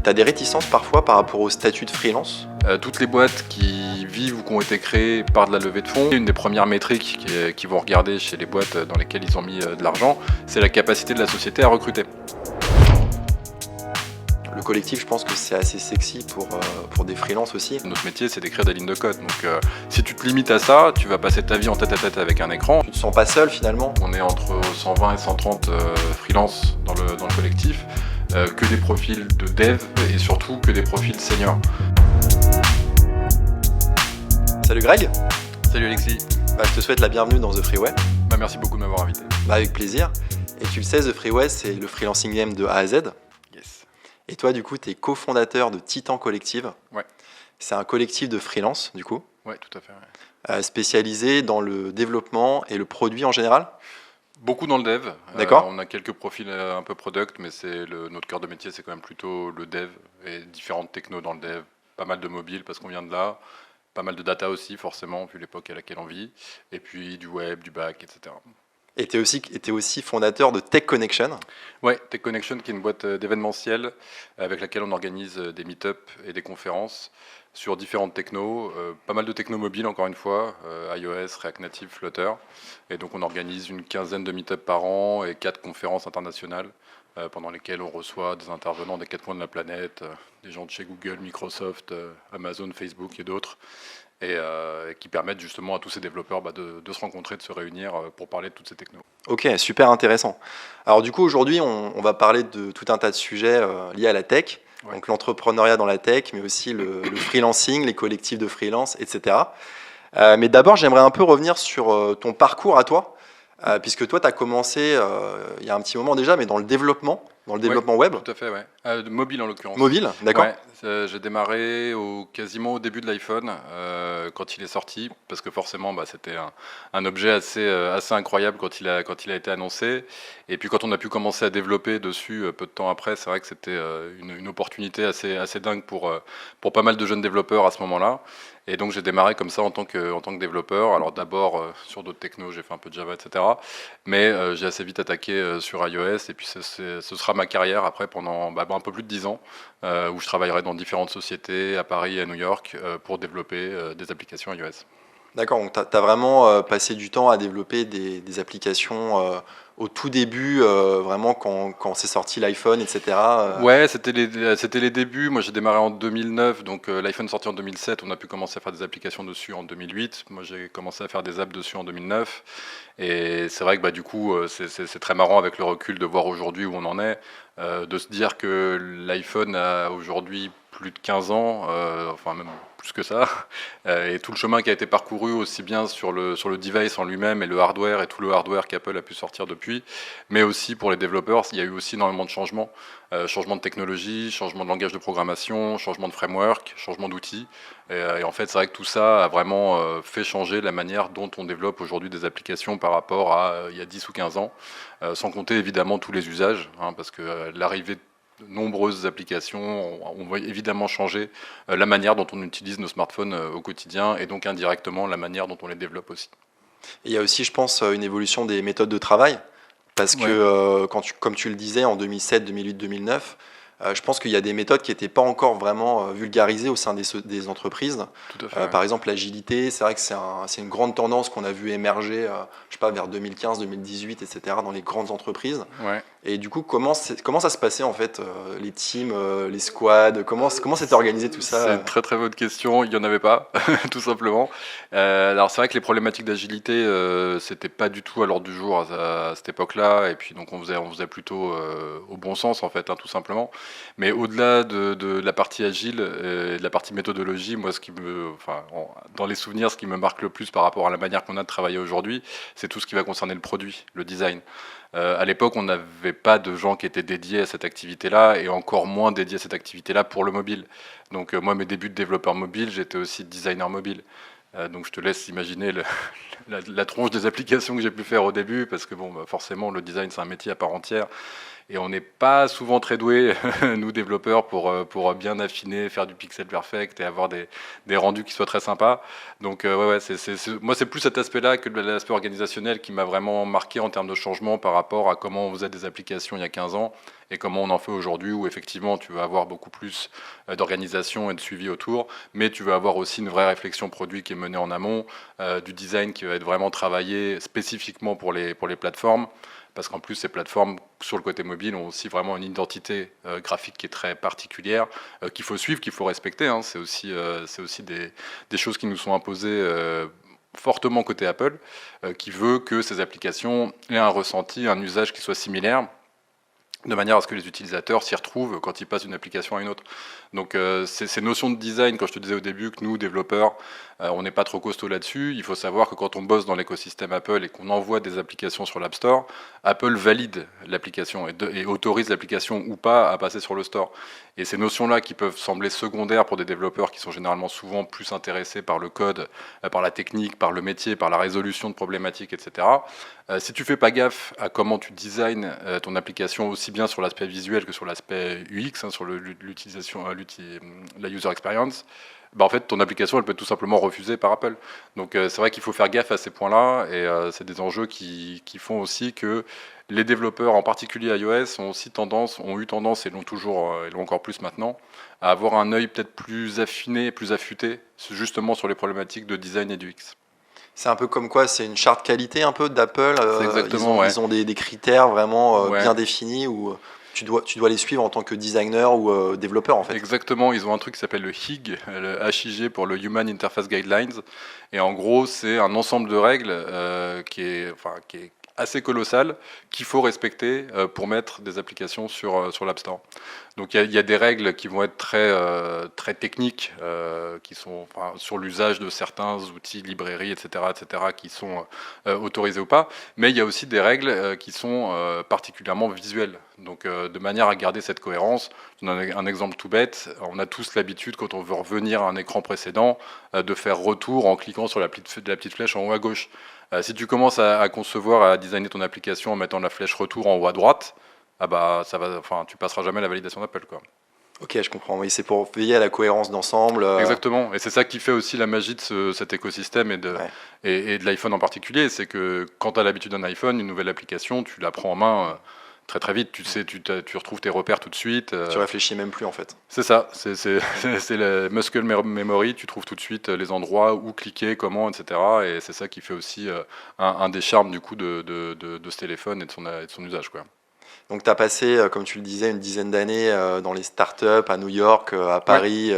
Tu as des réticences parfois par rapport au statut de freelance? Toutes les boîtes qui vivent ou qui ont été créées par de la levée de fonds, une des premières métriques qu'ils vont regarder chez les boîtes dans lesquelles ils ont mis de l'argent, c'est la capacité de la société à recruter. Le collectif, je pense que c'est assez sexy pour des freelances aussi. Notre métier, c'est d'écrire des lignes de code. Donc si tu te limites à ça, tu vas passer ta vie en tête à tête avec un écran. Tu te sens pas seul finalement? On est entre 120 et 130 freelances dans le collectif, que des profils de dev et surtout que des profils seniors. Salut Greg. Salut Alexis. Je te souhaite la bienvenue dans The Freeway. Merci beaucoup de m'avoir invité. Avec plaisir. Et tu le sais, The Freeway, c'est le freelancing game de A à Z. Yes. Et toi, du coup, tu es cofondateur de Titan Collective. Ouais. C'est un collectif de freelance, du coup. Ouais, tout à fait. Ouais. Spécialisé dans le développement et le produit en général. Beaucoup dans le dev. D'accord. On a quelques profils un peu product, mais notre cœur de métier, c'est quand même plutôt le dev et différentes technos dans le dev. Pas mal de mobile parce qu'on vient de là. Pas mal de data aussi, forcément, vu l'époque à laquelle on vit. Et puis du web, du back, etc. Et tu es aussi fondateur de Tech Connection. Ouais, Tech Connection, qui est une boîte d'événementiel avec laquelle on organise des meet-up et des conférences sur différentes technos. Pas mal de technos mobiles, encore une fois, iOS, React Native, Flutter. Et donc on organise une quinzaine de meet-up par an et 4 conférences internationales pendant lesquelles on reçoit des intervenants des 4 coins de la planète, des gens de chez Google, Microsoft, Amazon, Facebook et d'autres. Et qui permettent justement à tous ces développeurs de se rencontrer, de se réunir pour parler de toutes ces technos. Ok, super intéressant. Alors du coup, aujourd'hui, on va parler de tout un tas de sujets liés à la tech, Ouais. donc l'entrepreneuriat dans la tech, mais aussi le freelancing, les collectifs de freelance, etc. Mais d'abord, j'aimerais un peu revenir sur ton parcours à toi, puisque toi, tu as commencé il y a un petit moment déjà, mais dans le développement web, Tout à fait, ouais. Mobile en l'occurrence. mobile, d'accord? Ouais, j'ai démarré quasiment au début de l'iPhone, quand il est sorti, parce que forcément c'était un objet assez incroyable quand il a été annoncé. Et puis quand on a pu commencer à développer dessus peu de temps après, c'est vrai que c'était une opportunité assez dingue pour pas mal de jeunes développeurs à ce moment-là. Et donc j'ai démarré comme ça en tant que développeur. Alors d'abord sur d'autres technos, j'ai fait un peu de Java, etc. Mais j'ai assez vite attaqué sur iOS. Et puis ce sera ma carrière après pendant un peu plus de 10 ans, où je travaillerai dans différentes sociétés à Paris et à New York pour développer des applications iOS. D'accord, donc tu as vraiment passé du temps à développer des applications au tout début, vraiment quand c'est sorti l'iPhone, etc. Ouais, c'était les débuts. Moi, j'ai démarré en 2009, donc l'iPhone sorti en 2007. On a pu commencer à faire des applications dessus en 2008. Moi, j'ai commencé à faire des apps dessus en 2009. Et c'est vrai que du coup, c'est très marrant avec le recul de voir aujourd'hui où on en est, de se dire que l'iPhone a aujourd'hui plus de 15 ans, enfin même plus que ça, et tout le chemin qui a été parcouru aussi bien sur le device en lui-même et le hardware et tout le hardware qu'Apple a pu sortir depuis, mais aussi pour les développeurs, il y a eu aussi énormément de changements, changement de technologie, changement de langage de programmation, changement de framework, changement d'outils, et en fait c'est vrai que tout ça a vraiment fait changer la manière dont on développe aujourd'hui des applications par rapport à il y a 10 ou 15 ans, sans compter évidemment tous les usages, parce que l'arrivée de nombreuses applications on va évidemment changer la manière dont on utilise nos smartphones au quotidien et donc indirectement la manière dont on les développe aussi. Et il y a aussi, je pense, une évolution des méthodes de travail, parce que, comme tu le disais, en 2007, 2008, 2009, je pense qu'il y a des méthodes qui n'étaient pas encore vraiment vulgarisées au sein des entreprises. Tout à fait. Par exemple, l'agilité, c'est vrai que c'est une grande tendance qu'on a vu émerger, je sais pas, vers 2015, 2018, etc., dans les grandes entreprises. Ouais. Et du coup, comment ça se passait en fait, les teams, les squads, comment s'était organisé tout ça? C'est une très très bonne question, il n'y en avait pas, tout simplement. Alors c'est vrai que les problématiques d'agilité, c'était pas du tout à l'ordre du jour à cette époque-là, et puis donc on faisait plutôt au bon sens en fait, tout simplement. Mais au-delà de la partie agile et de la partie méthodologie, moi dans les souvenirs, ce qui me marque le plus par rapport à la manière qu'on a de travailler aujourd'hui, c'est tout ce qui va concerner le produit, le design. À l'époque, on n'avait pas de gens qui étaient dédiés à cette activité-là, et encore moins dédiés à cette activité-là pour le mobile. Donc moi, mes débuts de développeur mobile, j'étais aussi designer mobile. Donc je te laisse imaginer la tronche des applications que j'ai pu faire au début, parce que forcément, le design, c'est un métier à part entière. Et on n'est pas souvent très doués, nous développeurs, pour bien affiner, faire du pixel perfect et avoir des rendus qui soient très sympas. Donc ouais, moi c'est plus cet aspect-là que l'aspect organisationnel qui m'a vraiment marqué en termes de changement par rapport à comment on faisait des applications il y a 15 ans et comment on en fait aujourd'hui, où effectivement tu vas avoir beaucoup plus d'organisation et de suivi autour, mais tu vas avoir aussi une vraie réflexion produit qui est menée en amont, du design qui va être vraiment travaillé spécifiquement pour les plateformes, parce qu'en plus ces plateformes sur le côté mobile ont aussi vraiment une identité graphique qui est très particulière, qu'il faut suivre, qu'il faut respecter, hein. C'est aussi des choses qui nous sont imposées fortement côté Apple, qui veut que ces applications aient un ressenti, un usage qui soit similaire, de manière à ce que les utilisateurs s'y retrouvent quand ils passent d'une application à une autre. Donc ces notions de design, quand je te disais au début que nous, développeurs, on n'est pas trop costaud là-dessus, il faut savoir que quand on bosse dans l'écosystème Apple et qu'on envoie des applications sur l'App Store, Apple valide l'application et autorise l'application ou pas à passer sur le store. Et ces notions-là qui peuvent sembler secondaires pour des développeurs qui sont généralement souvent plus intéressés par le code, par la technique, par le métier, par la résolution de problématiques, etc. Si tu fais pas gaffe à comment tu designs ton application, aussi bien sur l'aspect visuel que sur l'aspect UX, hein, sur l'utilisation, la user experience, bah en fait ton application elle peut être tout simplement refusée par Apple. Donc c'est vrai qu'il faut faire gaffe à ces points-là, et c'est des enjeux qui font aussi que les développeurs, en particulier iOS, ont eu tendance, et l'ont toujours, et l'ont encore plus maintenant, à avoir un œil peut-être plus affiné, plus affûté, justement sur les problématiques de design et d'UX. C'est un peu comme quoi, c'est une charte qualité un peu d'Apple. C'est exactement, ouais. Ils ont des critères vraiment Ouais. bien définis où tu dois les suivre en tant que designer ou développeur en fait. Exactement, ils ont un truc qui s'appelle le HIG, le HIG pour le Human Interface Guidelines, et en gros c'est un ensemble de règles qui est assez colossal, qu'il faut respecter pour mettre des applications sur l'App Store. Donc il y a des règles qui vont être très techniques, qui sont sur l'usage de certains outils, librairies, etc., qui sont autorisés ou pas, mais il y a aussi des règles qui sont particulièrement visuelles. Donc de manière à garder cette cohérence, je donne un exemple tout bête, on a tous l'habitude quand on veut revenir à un écran précédent de faire retour en cliquant sur la petite flèche en haut à gauche. Si tu commences à concevoir, à designer ton application en mettant la flèche retour en haut à droite, ah bah tu passeras jamais la validation d'Apple, quoi. Ok, je comprends. Oui, c'est pour veiller à la cohérence d'ensemble. Exactement, et c'est ça qui fait aussi la magie de cet écosystème Ouais. et de l'iPhone en particulier, c'est que quand tu as l'habitude d'un iPhone, une nouvelle application, tu la prends en main très très vite, tu retrouves tes repères tout de suite. Tu réfléchis même plus en fait. C'est ça, c'est la muscle memory, tu trouves tout de suite les endroits où cliquer, comment, etc. Et c'est ça qui fait aussi un des charmes du coup de ce téléphone et de son usage, quoi. Donc tu as passé, comme tu le disais, une dizaine d'années dans les startups à New York, à Ouais, Paris,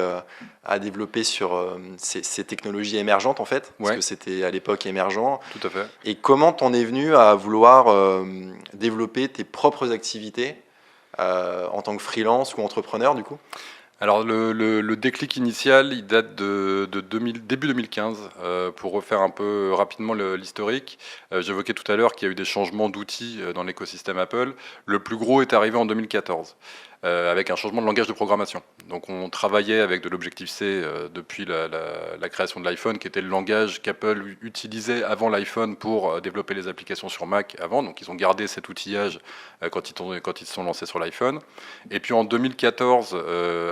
à développer sur ces technologies émergentes en fait, parce ouais, que c'était à l'époque émergent. tout à fait. Et comment t'en es venu à vouloir développer tes propres activités en tant que freelance ou entrepreneur du coup? Alors le déclic initial, il date de début 2015. Pour refaire un peu rapidement l'historique, j'évoquais tout à l'heure qu'il y a eu des changements d'outils dans l'écosystème Apple. Le plus gros est arrivé en 2014. Avec un changement de langage de programmation. Donc on travaillait avec de l'Objective-C depuis la création de l'iPhone, qui était le langage qu'Apple utilisait avant l'iPhone pour développer les applications sur Mac avant. Donc ils ont gardé cet outillage quand ils se sont lancés sur l'iPhone. Et puis en 2014,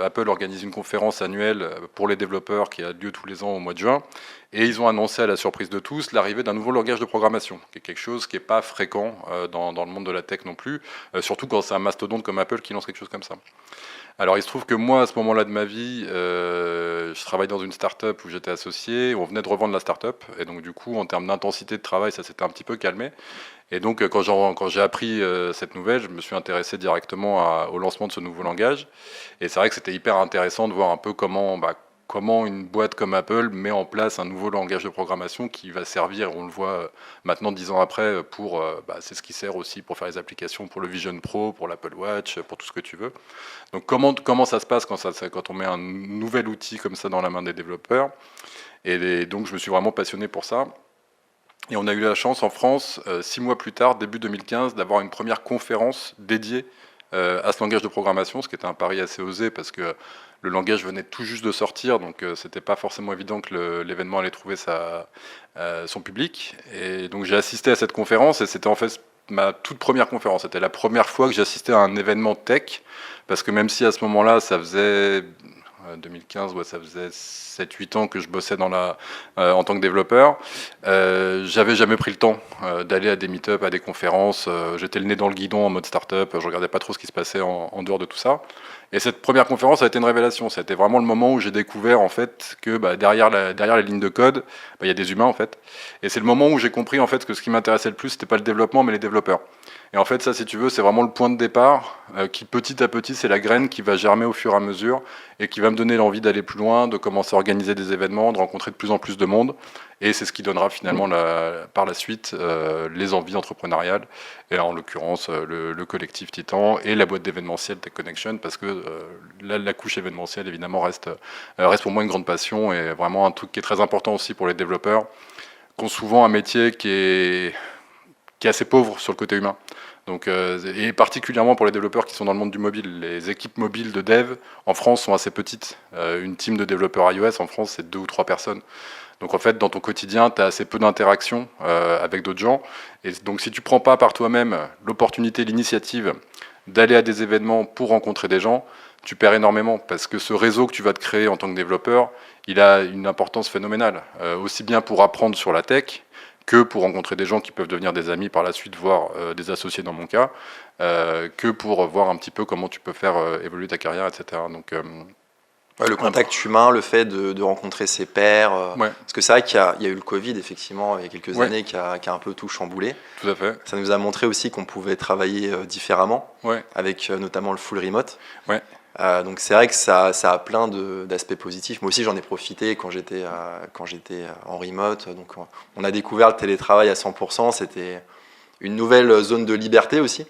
Apple organise une conférence annuelle pour les développeurs qui a lieu tous les ans au mois de juin. Et ils ont annoncé à la surprise de tous l'arrivée d'un nouveau langage de programmation, qui est quelque chose qui n'est pas fréquent dans le monde de la tech non plus, surtout quand c'est un mastodonte comme Apple qui lance quelque chose comme ça. Alors il se trouve que moi, à ce moment-là de ma vie, je travaille dans une start-up où j'étais associé, on venait de revendre la start-up, et donc du coup, en termes d'intensité de travail, ça s'était un petit peu calmé. Et donc quand j'ai appris cette nouvelle, je me suis intéressé directement au lancement de ce nouveau langage. Et c'est vrai que c'était hyper intéressant de voir un peu comment une boîte comme Apple met en place un nouveau langage de programmation qui va servir, on le voit maintenant 10 ans après, c'est ce qui sert aussi pour faire les applications pour le Vision Pro, pour l'Apple Watch, pour tout ce que tu veux. Donc comment ça se passe quand on met un nouvel outil comme ça dans la main des développeurs. Donc je me suis vraiment passionné pour ça. Et on a eu la chance en France, 6 mois plus tard, début 2015, d'avoir une première conférence dédiée à ce langage de programmation, ce qui était un pari assez osé parce que le langage venait tout juste de sortir, donc c'était pas forcément évident que l'événement allait trouver son public. Et donc j'ai assisté à cette conférence et c'était en fait ma toute première conférence. C'était la première fois que j'assistais à un événement tech, parce que même si à ce moment-là, ça faisait 2015, ouais, ça faisait 7-8 ans que je bossais en tant que développeur, j'avais jamais pris le temps d'aller à des meet-up, à des conférences. J'étais le nez dans le guidon en mode start-up, je regardais pas trop ce qui se passait en dehors de tout ça. Et cette première conférence a été une révélation. Ça a été vraiment le moment où j'ai découvert en fait que derrière les lignes de code, il y a des humains en fait. Et c'est le moment où j'ai compris en fait que ce qui m'intéressait le plus, c'était pas le développement, mais les développeurs. Et en fait, ça, si tu veux, c'est vraiment le point de départ qui, petit à petit, c'est la graine qui va germer au fur et à mesure et qui va me donner l'envie d'aller plus loin, de commencer à organiser des événements, de rencontrer de plus en plus de monde. Et c'est ce qui donnera finalement par la suite les envies entrepreneuriales, et en l'occurrence le collectif Titan et la boîte d'événementiel Tech Connection, parce que la couche événementielle, évidemment, reste pour moi une grande passion et vraiment un truc qui est très important aussi pour les développeurs, qui ont souvent un métier qui est assez pauvre sur le côté humain. Donc, et particulièrement pour les développeurs qui sont dans le monde du mobile. Les équipes mobiles de dev en France sont assez petites. Une team de développeurs iOS en France, c'est 2 ou 3 personnes. Donc en fait, dans ton quotidien, tu as assez peu d'interactions avec d'autres gens. Et donc si tu prends pas par toi-même l'opportunité, l'initiative d'aller à des événements pour rencontrer des gens, tu perds énormément, parce que ce réseau que tu vas te créer en tant que développeur, il a une importance phénoménale, aussi bien pour apprendre sur la tech, que pour rencontrer des gens qui peuvent devenir des amis par la suite, voire des associés dans mon cas, que pour voir un petit peu comment tu peux faire évoluer ta carrière, etc. Donc, ouais, le contact humain, le fait de rencontrer ses pairs. Ouais. Parce que c'est vrai qu'il y a eu le Covid, effectivement, il y a quelques Ouais. années, qui a un peu tout chamboulé. Tout à fait. Ça nous a montré aussi qu'on pouvait travailler différemment, Ouais. avec notamment le full remote. Ouais. Donc c'est vrai que ça a plein d'aspects positifs. Moi aussi, j'en ai profité quand j'étais en remote. Donc on a découvert le télétravail à 100%. C'était une nouvelle zone de liberté aussi.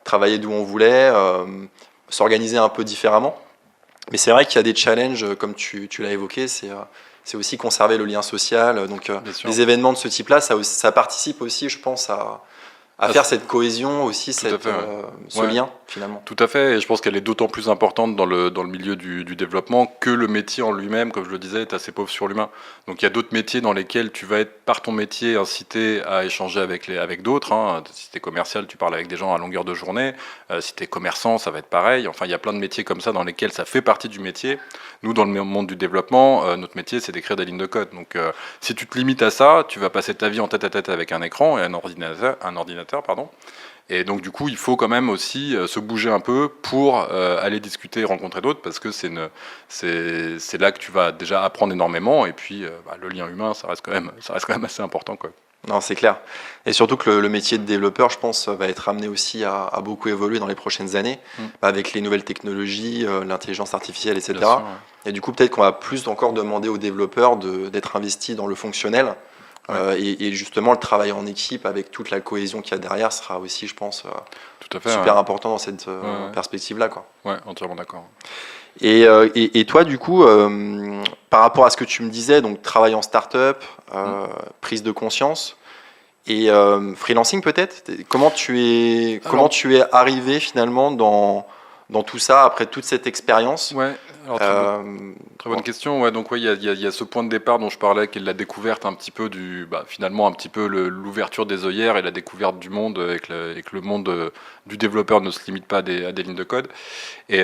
Travailler d'où on voulait, s'organiser un peu différemment. Mais c'est vrai qu'il y a des challenges, comme tu l'as évoqué, c'est aussi conserver le lien social. Donc les événements de ce type-là, ça participe aussi, je pense, à faire cette cohésion aussi, ce Ouais. lien finalement. Tout à fait, et je pense qu'elle est d'autant plus importante dans le milieu du développement que le métier en lui-même, comme je le disais, est assez pauvre sur l'humain. Donc il y a d'autres métiers dans lesquels tu vas être, par ton métier, incité à échanger avec d'autres. Hein. Si tu es commercial, tu parles avec des gens à longueur de journée. Si tu es commerçant, ça va être pareil. Enfin, il y a plein de métiers comme ça dans lesquels ça fait partie du métier. Nous, dans le monde du développement, notre métier, c'est d'écrire des lignes de code. Donc si tu te limites à ça, tu vas passer ta vie en tête-à-tête avec un écran et un ordinateur, pardon. Et donc du coup, il faut quand même aussi se bouger un peu pour aller discuter, rencontrer d'autres, parce que c'est là que tu vas déjà apprendre énormément. Et puis le lien humain, ça reste quand même assez important, quoi. Non, c'est clair. Et surtout que le métier de développeur, je pense, va être amené aussi à beaucoup évoluer dans les prochaines années, avec les nouvelles technologies, l'intelligence artificielle, etc. Bien sûr, ouais. Et du coup, peut-être qu'on va plus encore demander aux développeurs d'être investis dans le fonctionnel. Et justement, le travail en équipe avec toute la cohésion qu'il y a derrière sera aussi, je pense, Tout à fait, super ouais. important dans cette perspective-là, quoi. Ouais, entièrement d'accord. Et toi, du coup, par rapport à ce que tu me disais, donc travail en start-up, prise de conscience et freelancing peut-être, comment tu es arrivé finalement dans tout ça après toute cette expérience? Ouais, alors très bonne question. Ouais, donc il y a ce point de départ dont je parlais, qui est la découverte un petit peu finalement un petit peu l'ouverture des œillères et la découverte du monde, et que le monde du développeur ne se limite pas à des lignes de code. Et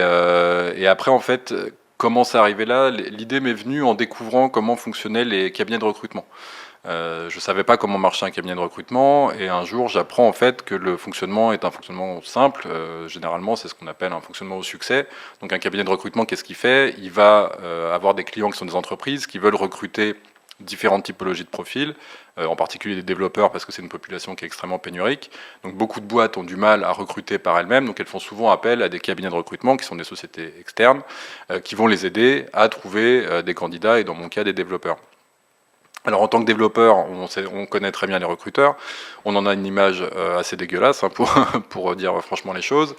après, en fait, comment c'est arrivé là? L'idée m'est venue en découvrant comment fonctionnaient les cabinets de recrutement. Je savais pas comment marchait un cabinet de recrutement, et un jour j'apprends en fait que le fonctionnement est un fonctionnement simple. Généralement, c'est ce qu'on appelle un fonctionnement au succès. Donc un cabinet de recrutement, qu'est-ce qu'il fait? Il va avoir des clients qui sont des entreprises qui veulent recruter différentes typologies de profils, en particulier des développeurs, parce que c'est une population qui est extrêmement pénurique. Donc beaucoup de boîtes ont du mal à recruter par elles-mêmes, donc elles font souvent appel à des cabinets de recrutement qui sont des sociétés externes, qui vont les aider à trouver des candidats, et dans mon cas des développeurs. Alors en tant que développeur, on connaît très bien les recruteurs, on en a une image assez dégueulasse, hein, pour dire franchement les choses,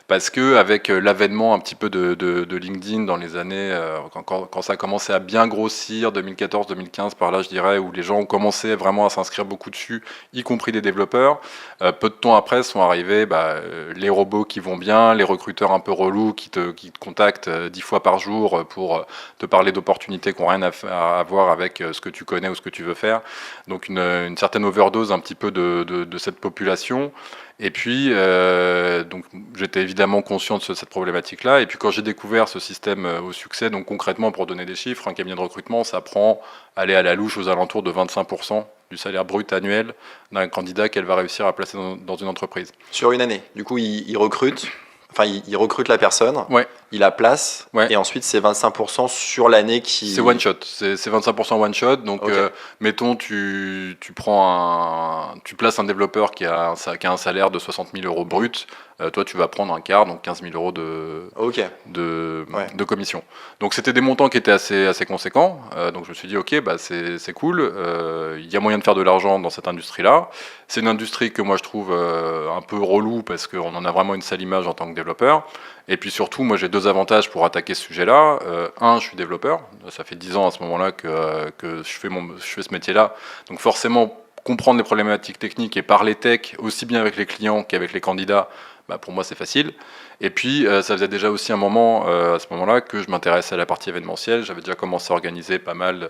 parce que avec l'avènement un petit peu de LinkedIn dans les années, quand ça a commencé à bien grossir, 2014-2015 par là je dirais, où les gens ont commencé vraiment à s'inscrire beaucoup dessus, y compris des développeurs, peu de temps après sont arrivés les robots qui vont bien, les recruteurs un peu relous qui te contactent 10 fois par jour pour te parler d'opportunités qui n'ont rien à voir avec ce que tu connais connais ou ce que tu veux faire. Donc une certaine overdose un petit peu de cette population. Et puis, donc, j'étais évidemment conscient de cette problématique-là. Et puis, quand j'ai découvert ce système au succès, donc concrètement, pour donner des chiffres, un cabinet de recrutement, ça prend, aller à la louche, aux alentours de 25% du salaire brut annuel d'un candidat qu'elle va réussir à placer dans une entreprise. Sur une année. Du coup, il recrute. Enfin, il recrute la personne, Ouais. il la place, Ouais. et ensuite c'est 25% sur l'année qui... C'est one shot, c'est 25% one shot. Donc, Ok. mettons, tu places un développeur qui a un salaire de 60 000 euros brut. Toi, tu vas prendre un quart, donc 15 000 euros Ok. Ouais. de commission. Donc, c'était des montants qui étaient assez conséquents. Donc, je me suis dit, ok, bah, c'est cool. Il y a moyen de faire de l'argent dans cette industrie-là. C'est une industrie que moi, je trouve un peu relou parce qu'on en a vraiment une sale image en tant que développeur. Et puis surtout, moi j'ai 2 avantages pour attaquer ce sujet-là. Un, je suis développeur. Ça fait 10 ans à ce moment-là que je fais ce métier-là. Donc forcément, comprendre les problématiques techniques et parler tech aussi bien avec les clients qu'avec les candidats, bah, pour moi c'est facile. Et puis ça faisait déjà aussi un moment, à ce moment-là, que je m'intéressais à la partie événementielle. J'avais déjà commencé à organiser pas mal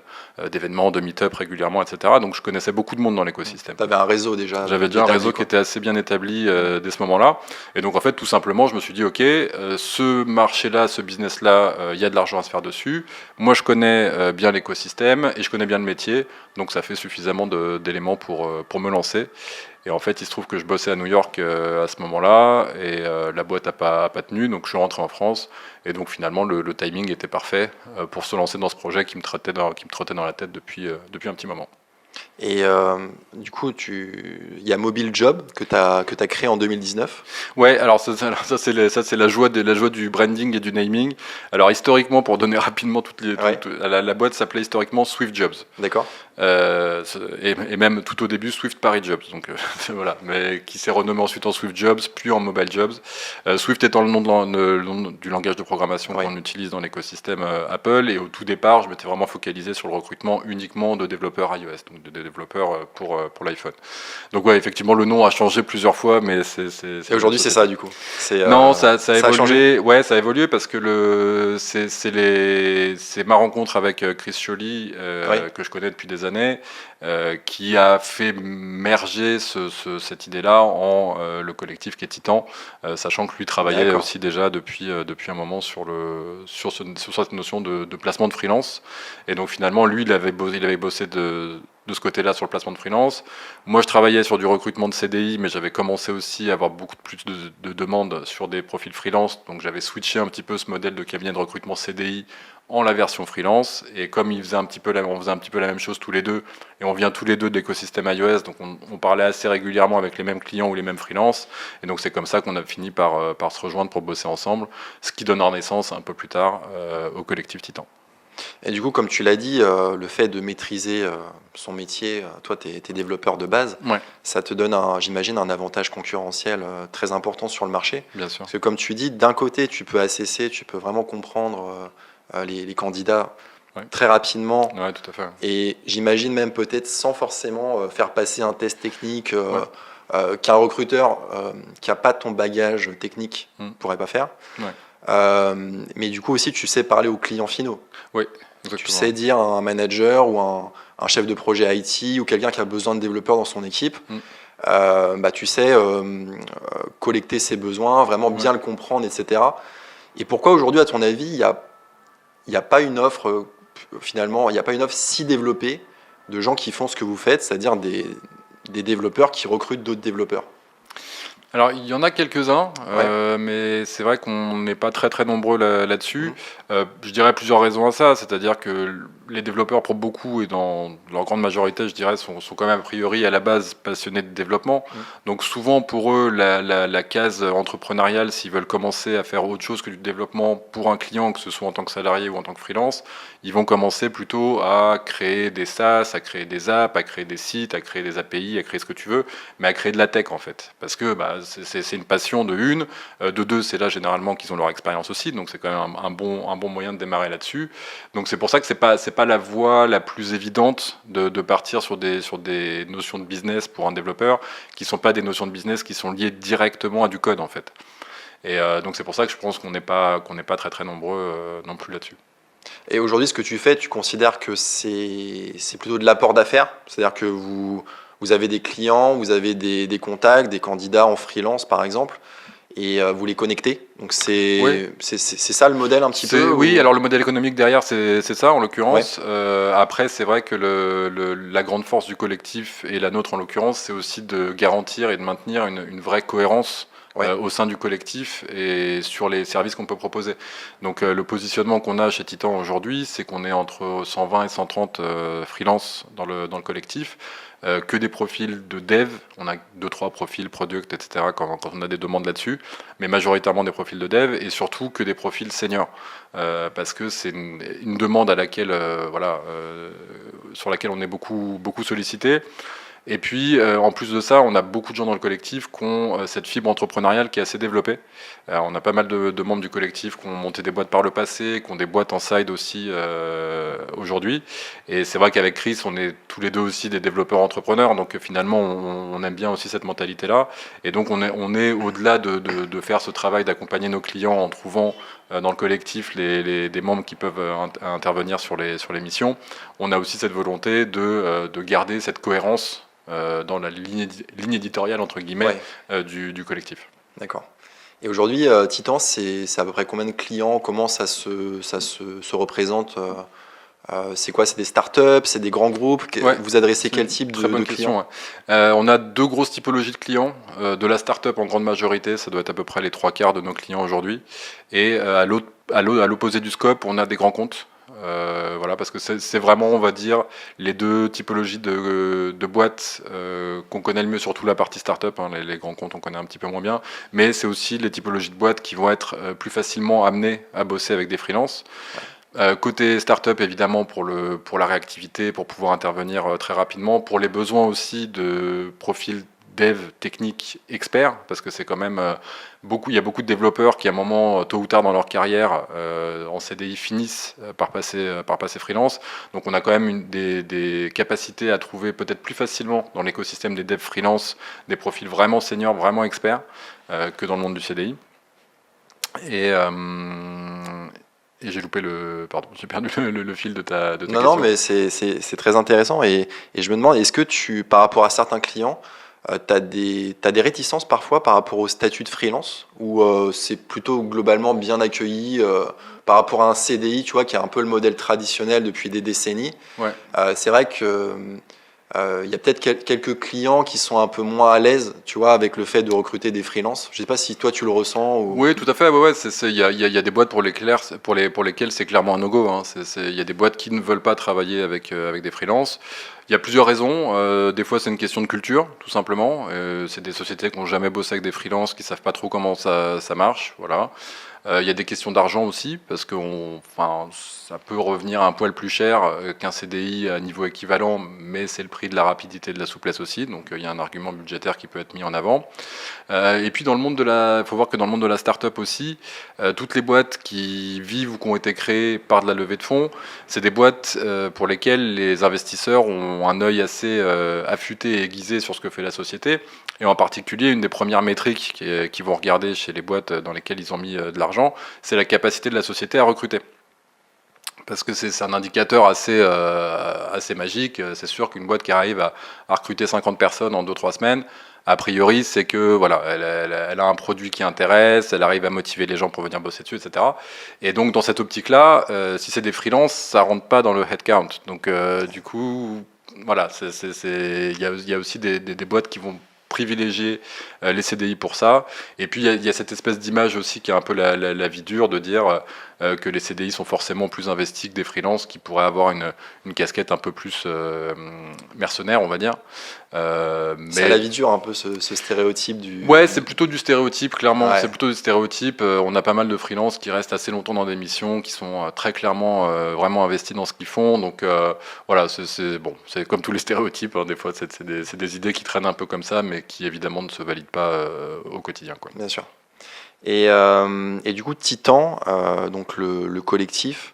d'événements, de meet-up régulièrement, etc. Donc je connaissais beaucoup de monde dans l'écosystème. Tu avais un réseau déjà. J'avais déjà un établi, réseau quoi. qui était assez bien établi dès ce moment-là. Et donc, en fait, tout simplement, je me suis dit, OK, ce marché-là, ce business-là, il y a de l'argent à se faire dessus. Moi, je connais bien l'écosystème et je connais bien le métier. Donc, ça fait suffisamment d'éléments pour me lancer. Et en fait, il se trouve que je bossais à New York à ce moment-là et la boîte n'a pas tenu. Donc, je suis rentré en France. Et donc, finalement, le timing était parfait pour se lancer dans ce projet qui me trottait dans la tête depuis un petit moment. Et du coup, il y a Mobile Job que tu as créé en 2019. Ouais, alors ça c'est la joie du branding et du naming. Alors historiquement, pour donner rapidement Ouais. la boîte s'appelait historiquement Swift Jobs. D'accord. Et même tout au début Swift Paris Jobs. Donc voilà, mais qui s'est renommé ensuite en Swift Jobs, puis en Mobile Jobs. Swift étant le nom du langage de programmation Ouais. qu'on utilise dans l'écosystème Apple. Et au tout départ, je m'étais vraiment focalisé sur le recrutement uniquement de développeurs iOS, donc de développeurs pour l'iPhone. Donc ouais, effectivement, le nom a changé plusieurs fois, mais Et aujourd'hui, c'est ça, du coup. Non, ça a a changé. évolué. Ouais, ça a évolué parce que c'est ma rencontre avec Chris Scholli, Oui. que je connais depuis des années, qui a fait merger cette idée-là en le collectif qui est Titan, sachant que lui travaillait D'accord. aussi déjà depuis un moment sur cette notion de placement de freelance. Et donc finalement, lui, il avait bossé de ce côté-là sur le placement de freelance. Moi, je travaillais sur du recrutement de CDI, mais j'avais commencé aussi à avoir beaucoup plus de demandes sur des profils freelance. Donc, j'avais switché un petit peu ce modèle de cabinet de recrutement CDI en la version freelance. Et comme on faisait un petit peu la même chose tous les deux, et on vient tous les deux de l'écosystème iOS, donc on parlait assez régulièrement avec les mêmes clients ou les mêmes freelances. Et donc, c'est comme ça qu'on a fini par se rejoindre pour bosser ensemble, ce qui donne naissance un peu plus tard au collectif Titan. Et du coup, comme tu l'as dit, le fait de maîtriser son métier, toi, tu es développeur de base, Ouais, ça te donne, j'imagine, un avantage concurrentiel très important sur le marché. bien sûr. Parce que comme tu dis, d'un côté, tu peux assesser, tu peux vraiment comprendre les candidats Ouais. très rapidement. Ouais, tout à fait. Et j'imagine même peut-être sans forcément faire passer un test technique Ouais. qu'un recruteur qui n'a pas ton bagage technique ne Mm. pourrait pas faire. Ouais. Mais du coup aussi, tu sais parler aux clients finaux. Oui, Tu exactement. sais dire à un manager ou un chef de projet IT ou quelqu'un qui a besoin de développeurs dans son équipe, Mm. bah, tu sais collecter ses besoins, vraiment bien le comprendre, etc. Et pourquoi aujourd'hui, à ton avis, il n'y a pas une offre, finalement, il n'y a pas une offre si développée de gens qui font ce que vous faites, c'est-à-dire des développeurs qui recrutent d'autres développeurs? Alors, il y en a quelques-uns, mais c'est vrai qu'on n'est pas très très nombreux là-dessus. Je dirais plusieurs raisons à ça, c'est-à-dire que les développeurs, pour beaucoup et dans leur grande majorité, je dirais, sont quand même a priori à la base passionnés de développement. Donc souvent pour eux, la case entrepreneuriale, s'ils veulent commencer à faire autre chose que du développement pour un client, que ce soit en tant que salarié ou en tant que freelance, ils vont commencer plutôt à créer des SaaS, à créer des apps, à créer des sites, à créer des API, à créer ce que tu veux, mais à créer de la tech en fait. Parce que c'est une passion de une, de deux, c'est là généralement qu'ils ont leur expérience aussi, donc c'est quand même un bon moyen de démarrer là-dessus. Donc c'est pour ça que c'est pas la voie la plus évidente de partir sur des notions de business pour un développeur qui sont pas des notions de business qui sont liées directement à du code en fait. Et donc c'est pour ça que je pense qu'on n'est pas très très nombreux non plus là-dessus. Et aujourd'hui, ce que tu fais, tu considères que c'est plutôt de l'apport d'affaires? C'est-à-dire que vous avez des clients, vous avez des contacts, des candidats en freelance, par exemple, et vous les connectez. Donc Oui. c'est ça le modèle un petit peu Oui, ou... alors le modèle économique derrière, c'est ça en Ouais, l'occurrence. Après, c'est vrai que la grande force du collectif et la nôtre en l'occurrence, c'est aussi de garantir et de maintenir une vraie cohérence ouais, au sein du collectif et sur les services qu'on peut proposer. Donc le positionnement qu'on a chez Titan aujourd'hui, c'est qu'on est entre 120 et 130 freelance dans le collectif. Que des profils de dev, on a deux trois profils product, etc. Quand on a des demandes là-dessus, mais majoritairement des profils de dev et surtout que des profils seniors. Parce que c'est une demande à laquelle, sur laquelle on est beaucoup sollicité. Et puis, en plus de ça, on a beaucoup de gens dans le collectif qui ont cette fibre entrepreneuriale qui est assez développée. On a pas mal de membres du collectif qui ont monté des boîtes par le passé, qui ont des boîtes en side aussi aujourd'hui. Et c'est vrai qu'avec Chris, on est tous les deux aussi des développeurs entrepreneurs. Donc finalement, on aime bien aussi cette mentalité-là. Et donc on est au-delà de faire ce travail d'accompagner nos clients en trouvant dans le collectif des membres qui peuvent intervenir sur les missions. On a aussi cette volonté de garder cette cohérence dans la ligne éditoriale entre guillemets ouais, du collectif. d'accord. Et aujourd'hui, Titan, c'est à peu près combien de clients? Comment se représente? C'est quoi? C'est des startups? C'est des grands groupes? Ouais, Vous adressez c'est quel une type très de bonne clients? question. Ouais. On a deux grosses typologies de clients. De la start-up en grande majorité, ça doit être à peu près les trois quarts de nos clients aujourd'hui. Et à l'opposé du scope, on a des grands comptes. Voilà, parce que c'est vraiment, on va dire, les deux typologies de boîtes qu'on connaît le mieux, surtout la partie start-up. Hein, les grands comptes, on connaît un petit peu moins bien. Mais c'est aussi les typologies de boîtes qui vont être plus facilement amenées à bosser avec des freelances. Côté startup, évidemment, pour la réactivité, pour pouvoir intervenir très rapidement, pour les besoins aussi de profils dev techniques experts, parce que c'est quand même il y a beaucoup de développeurs qui, à un moment, tôt ou tard dans leur carrière, en CDI, finissent par passer freelance. Donc on a quand même des capacités à trouver peut-être plus facilement dans l'écosystème des devs freelance des profils vraiment seniors, vraiment experts, que dans le monde du CDI. Et, et j'ai loupé pardon, j'ai perdu le fil de ta Non, non, question. mais c'est très intéressant. Et je me demande, est-ce que par rapport à certains clients, t'as des réticences parfois par rapport au statut de freelance, ou c'est plutôt globalement bien accueilli par rapport à un CDI, tu vois, qui est un peu le modèle traditionnel depuis des décennies. Ouais. C'est vrai que il y a peut-être quelques clients qui sont un peu moins à l'aise, tu vois, avec le fait de recruter des freelances. Je sais pas si toi tu le ressens ou... Oui, tout à fait. Ouais, ouais, il y a des boîtes pour lesquelles c'est clairement un no-go. Hein. Il y a des boîtes qui ne veulent pas travailler avec des freelances. Il y a plusieurs raisons. Des fois, c'est une question de culture, tout simplement. C'est des sociétés qui n'ont jamais bossé avec des freelances, qui savent pas trop comment ça marche. Voilà. Il y a des questions d'argent aussi, parce que ça peut revenir un poil plus cher qu'un CDI à niveau équivalent, mais c'est le prix de la rapidité et de la souplesse aussi. Donc il y a un argument budgétaire qui peut être mis en avant. Et puis il faut voir que dans le monde de la start-up aussi, toutes les boîtes qui vivent ou qui ont été créées par de la levée de fonds, c'est des boîtes pour lesquelles les investisseurs ont un œil assez affûté et aiguisé sur ce que fait la société. Et en particulier, une des premières métriques qu'ils vont regarder chez les boîtes dans lesquelles ils ont mis de l'argent, c'est la capacité de la société à recruter. Parce que c'est un indicateur assez magique. C'est sûr qu'une boîte qui arrive à recruter 50 personnes en 2-3 semaines, a priori, c'est que voilà, elle a un produit qui intéresse, elle arrive à motiver les gens pour venir bosser dessus, etc. Et donc dans cette optique-là, si c'est des freelances, ça rentre pas dans le headcount. Donc du coup, voilà, il y a aussi des boîtes qui vont privilégier les CDI pour ça. Et puis il y a cette espèce d'image aussi qui est un peu la vie dure de dire que les CDI sont forcément plus investis que des freelances qui pourraient avoir une casquette un peu plus mercenaire, on va dire. C'est à la Mais vie dure un peu ce stéréotype du... ouais, c'est plutôt du stéréotype, clairement. C'est Ouais, plutôt du stéréotype. On a pas mal de freelances qui restent assez longtemps dans des missions, qui sont très clairement vraiment investis dans ce qu'ils font. Donc voilà, bon, c'est comme tous les stéréotypes. Hein, des fois, c'est des idées qui traînent un peu comme ça, mais qui évidemment ne se valident pas au quotidien, quoi. bien sûr. Et du coup, Titan, donc le collectif,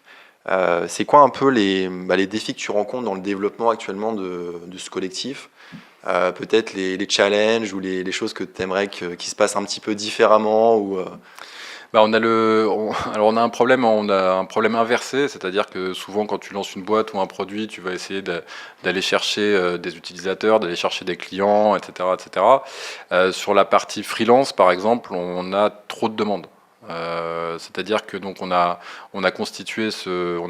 c'est quoi un peu les défis que tu rencontres dans le développement actuellement de ce collectif? Peut-être les challenges ou les choses que tu aimerais qui se passent un petit peu différemment ou, Bah, alors on a un problème inversé, c'est-à-dire que souvent quand tu lances une boîte ou un produit, tu vas essayer d'aller chercher des utilisateurs, d'aller chercher des clients, etc., etc. Sur la partie freelance, par exemple, on a trop de demandes. C'est-à-dire que donc on a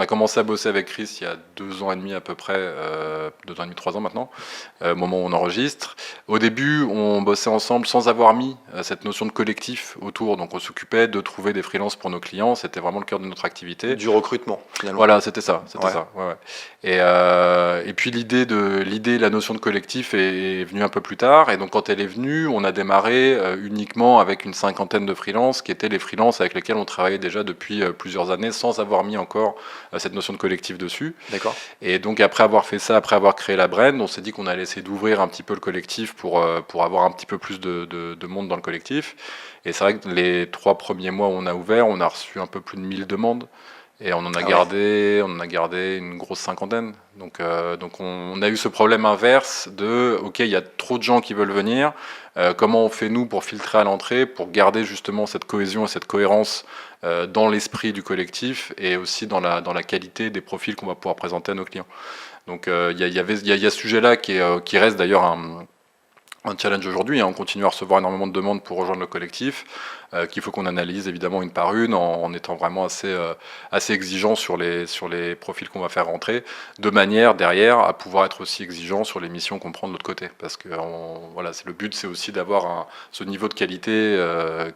commencé à bosser avec Chris il y a 2 ans et demi à peu près, 2 ans et demi, 3 ans maintenant, au moment où on enregistre. Au début, on bossait ensemble sans avoir mis cette notion de collectif autour. Donc on s'occupait de trouver des freelances pour nos clients. C'était vraiment le cœur de notre activité. Du recrutement, finalement. Voilà, c'était ça. Ouais. Ouais, ouais. Et puis la notion de collectif est venue un peu plus tard. Et donc quand elle est venue, on a démarré uniquement avec une 50aine de freelances, qui étaient les freelances avec lesquels on travaillait déjà depuis plusieurs années, sans avoir mis encore cette notion de collectif dessus. D'accord. Et donc après avoir fait ça, après avoir créé la brand, on s'est dit qu'on allait essayer d'ouvrir un petit peu le collectif pour avoir un petit peu plus de monde dans le collectif. Et c'est vrai que les 3 premiers mois où on a ouvert, on a reçu un peu plus de 1000 demandes. Et on en a gardé une grosse 50aine. Donc on a eu ce problème inverse de ok, il y a trop de gens qui veulent venir. Comment on fait nous pour filtrer à l'entrée, pour garder justement cette cohésion et cette cohérence dans l'esprit du collectif et aussi dans la qualité des profils qu'on va pouvoir présenter à nos clients. Donc il y a ce sujet-là qui reste d'ailleurs un challenge aujourd'hui, hein. On continue à recevoir énormément de demandes pour rejoindre le collectif, qu'il faut qu'on analyse évidemment une par une en étant vraiment assez exigeant sur les profils qu'on va faire rentrer, de manière derrière à pouvoir être aussi exigeant sur les missions qu'on prend de l'autre côté. Parce que voilà, le but, c'est aussi d'avoir ce niveau de qualité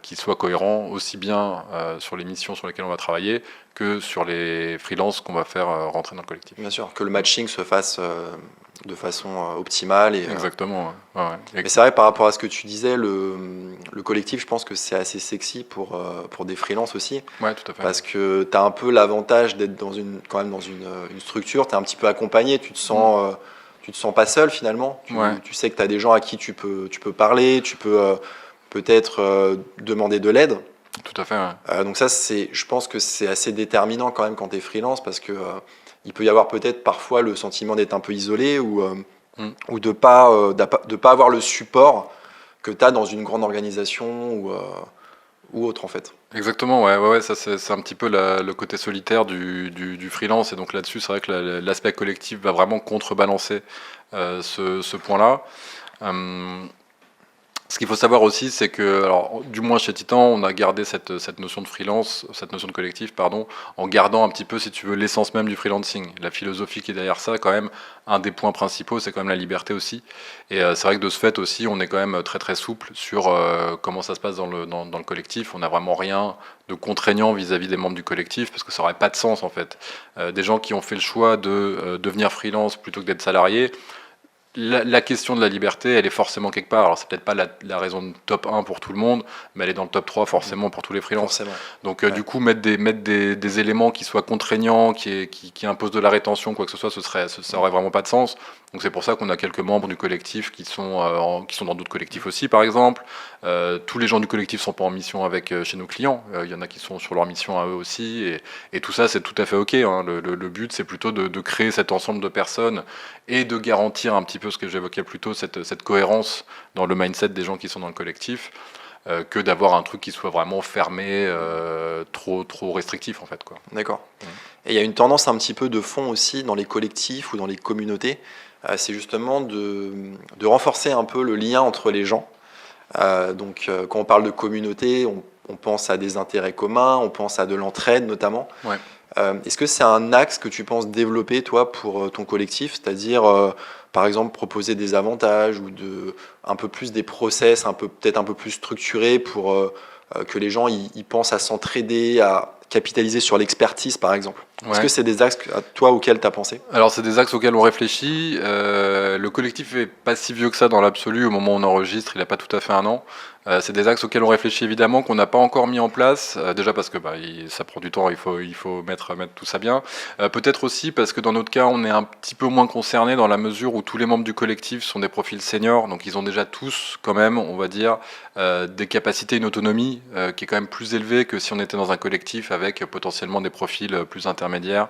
qui soit cohérent, aussi bien sur les missions sur lesquelles on va travailler que sur les freelances qu'on va faire rentrer dans le collectif. Bien sûr, que le matching se fasse de façon optimale. Exactement. Ouais. Mais c'est vrai, par rapport à ce que tu disais, le collectif, je pense que c'est assez sexy pour des freelances aussi. Ouais, tout à fait. Parce que tu as un peu l'avantage d'être quand même dans une structure, tu es un petit peu accompagné, tu te sens pas seul finalement. Tu sais que tu as des gens à qui tu peux parler, tu peux peut-être demander de l'aide. Tout à fait. Ouais. Donc ça, je pense que c'est assez déterminant quand même quand tu es freelance parce que il peut y avoir peut-être parfois le sentiment d'être un peu isolé ou de pas avoir le support que tu as dans une grande organisation ou autre en fait. Exactement, ouais, ça c'est un petit peu le côté solitaire du freelance et donc là-dessus c'est vrai que l'aspect collectif va vraiment contrebalancer ce point-là. Ce qu'il faut savoir aussi, c'est que, alors, du moins chez Titan, on a gardé cette notion de freelance, cette notion de collectif, pardon, en gardant un petit peu, si tu veux, l'essence même du freelancing. La philosophie qui est derrière ça, quand même, un des points principaux, c'est quand même la liberté aussi. Et c'est vrai que de ce fait aussi, on est quand même très très souple sur comment ça se passe dans le collectif. On n'a vraiment rien de contraignant vis-à-vis des membres du collectif, parce que ça n'aurait pas de sens en fait. Des gens qui ont fait le choix de devenir freelance plutôt que d'être salarié, la question de la liberté, elle est forcément quelque part. Alors, c'est peut-être pas la raison de top 1 pour tout le monde, mais elle est dans le top 3 forcément pour tous les freelances. Forcément. Donc, du coup, mettre des éléments qui soient contraignants, qui imposent de la rétention, quoi que ce soit, ça aurait vraiment pas de sens. Donc, c'est pour ça qu'on a quelques membres du collectif qui sont dans d'autres collectifs aussi, par exemple. Tous les gens du collectif sont pas en mission chez nos clients. Il y en a qui sont sur leur mission à eux aussi. Et tout ça, c'est tout à fait OK. Hein. Le but, c'est plutôt de créer cet ensemble de personnes et de garantir un petit peu ce que j'évoquais plus tôt, cette cohérence dans le mindset des gens qui sont dans le collectif, que d'avoir un truc qui soit vraiment fermé, trop restrictif en fait, quoi. D'accord. Et il y a une tendance un petit peu de fond aussi dans les collectifs ou dans les communautés, c'est justement de renforcer un peu le lien entre les gens. Donc quand on parle de communauté, on pense à des intérêts communs, on pense à de l'entraide notamment. Ouais. Est-ce que c'est un axe que tu penses développer toi pour ton collectif, c'est-à-dire par exemple proposer des avantages ou un peu plus des process, peut-être un peu plus structurés pour que les gens ils pensent à s'entraider, à capitaliser sur l'expertise par exemple. Ouais. Est-ce que c'est des axes toi auxquels tu as pensé? Alors c'est des axes auxquels on réfléchit. Le collectif est pas si vieux que ça dans l'absolu. Au moment où on enregistre, il n'a pas tout à fait 1 an. C'est des axes auxquels on réfléchit évidemment, qu'on n'a pas encore mis en place. Déjà parce que ça prend du temps, il faut mettre tout ça bien. Peut-être aussi parce que dans notre cas, on est un petit peu moins concerné dans la mesure où tous les membres du collectif sont des profils seniors. Donc ils ont déjà tous quand même, on va dire, des capacités, une autonomie qui est quand même plus élevée que si on était dans un collectif avec potentiellement des profils plus intermédiaires intermédiaires,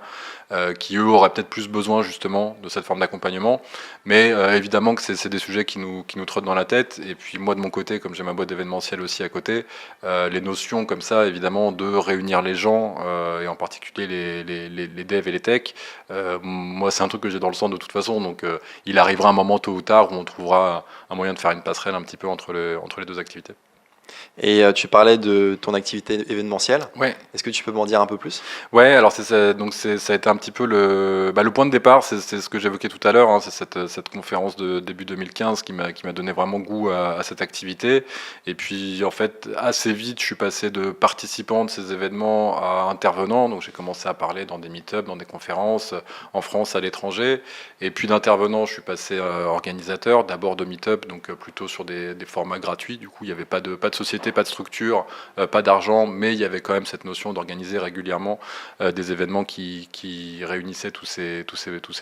qui eux auraient peut-être plus besoin justement de cette forme d'accompagnement. Mais évidemment que c'est des sujets qui nous trottent dans la tête. Et puis moi de mon côté, comme j'ai ma boîte d'événementiel aussi à côté, les notions comme ça, évidemment, de réunir les gens, et en particulier les devs et les techs, moi c'est un truc que j'ai dans le sang de toute façon. Donc il arrivera un moment tôt ou tard où on trouvera un moyen de faire une passerelle un petit peu entre les deux activités. Et tu parlais de ton activité événementielle. Ouais. Est-ce que tu peux m'en dire un peu plus? Ouais, alors donc ça a été un petit peu le point de départ, c'est ce que j'évoquais tout à l'heure, hein, c'est cette conférence de début 2015 qui m'a donné vraiment goût à cette activité. Et puis en fait, assez vite, je suis passé de participant de ces événements à intervenant. Donc j'ai commencé à parler dans des meet-ups, dans des conférences, en France, à l'étranger. Et puis d'intervenant, je suis passé organisateur, d'abord de meet-up, donc plutôt sur des formats gratuits. Du coup, il n'y avait pas de société, pas de structure, pas d'argent, mais il y avait quand même cette notion d'organiser régulièrement des événements qui réunissaient tous ces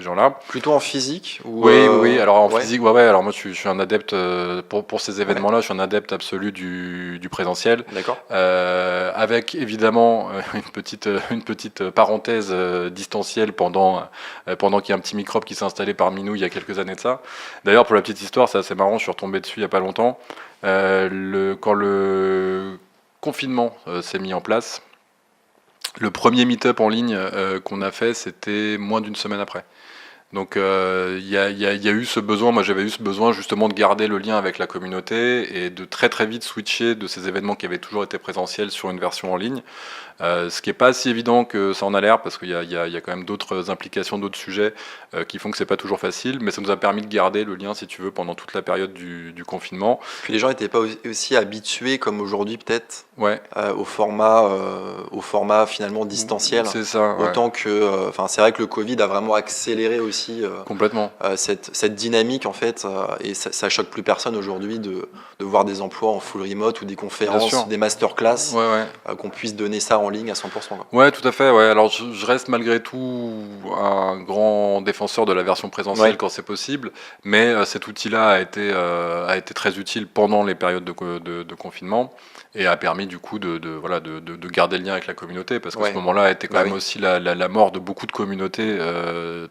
gens-là. Plutôt en physique ou Oui. Alors en ouais. physique, ouais. Alors moi, je suis un adepte pour ces événements-là. Je suis un adepte absolu du présentiel. D'accord. Avec évidemment une petite parenthèse distancielle pendant qu'il y a un petit microbe qui s'est installé parmi nous il y a quelques années de ça. D'ailleurs, pour la petite histoire, c'est assez marrant. Je suis retombé dessus il y a pas longtemps. Quand le confinement s'est mis en place, le premier meet-up en ligne qu'on a fait, c'était moins d'une semaine après. Donc il y a eu ce besoin, moi j'avais eu ce besoin justement de garder le lien avec la communauté et de très très vite switcher de ces événements qui avaient toujours été présentiels sur une version en ligne. Ce qui n'est pas si évident que ça en a l'air, parce qu'il y a quand même d'autres implications, d'autres sujets qui font que c'est pas toujours facile, mais ça nous a permis de garder le lien, si tu veux, pendant toute la période du confinement. Puis les gens n'étaient pas aussi habitués comme aujourd'hui peut-être Ouais. au format finalement distanciel. C'est ça. Ouais. Autant que, c'est vrai que le Covid a vraiment accéléré aussi Complètement. cette dynamique en fait, et ça choque plus personne aujourd'hui de voir des emplois en full remote ou des conférences, des masterclass, qu'on puisse donner ça en ligne à 100%. Quoi. Ouais, tout à fait. Ouais. Alors je reste malgré tout un grand défenseur de la version présentielle quand c'est possible, mais cet outil-là a été très utile pendant les périodes de confinement et a permis du coup de garder le lien avec la communauté, parce que ce moment-là a été quand même aussi la mort de beaucoup de communautés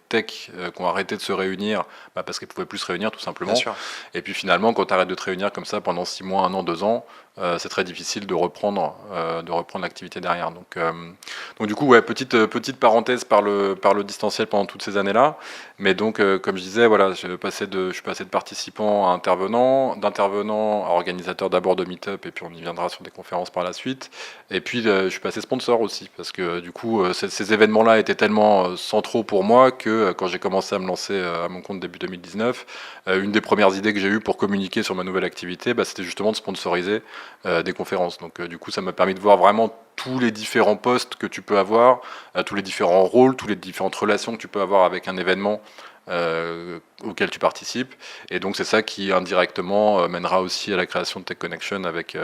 tech qui ont arrêté de se réunir parce qu'elles ne pouvaient plus se réunir tout simplement. Bien sûr. Et puis finalement, quand tu arrêtes de te réunir comme ça pendant 6 mois, 1 an, 2 ans, c'est très difficile de reprendre l'activité derrière. Donc du coup, petite parenthèse par le distanciel pendant toutes ces années-là. Mais donc, comme je disais, voilà, je suis passé de participant à intervenant, d'intervenant à organisateur d'abord de meet-up, et puis on y viendra sur des conférences par la suite. Et puis, je suis passé sponsor aussi, parce que du coup, ces événements-là étaient tellement centraux pour moi que quand j'ai commencé à me lancer à mon compte début 2019, une des premières idées que j'ai eues pour communiquer sur ma nouvelle activité, c'était justement de sponsoriser des conférences. Donc du coup, ça m'a permis de voir vraiment tous les différents postes que tu peux avoir, tous les différents rôles, toutes les différentes relations que tu peux avoir avec un événement auquel tu participes. Et donc c'est ça qui indirectement mènera aussi à la création de Tech Connection avec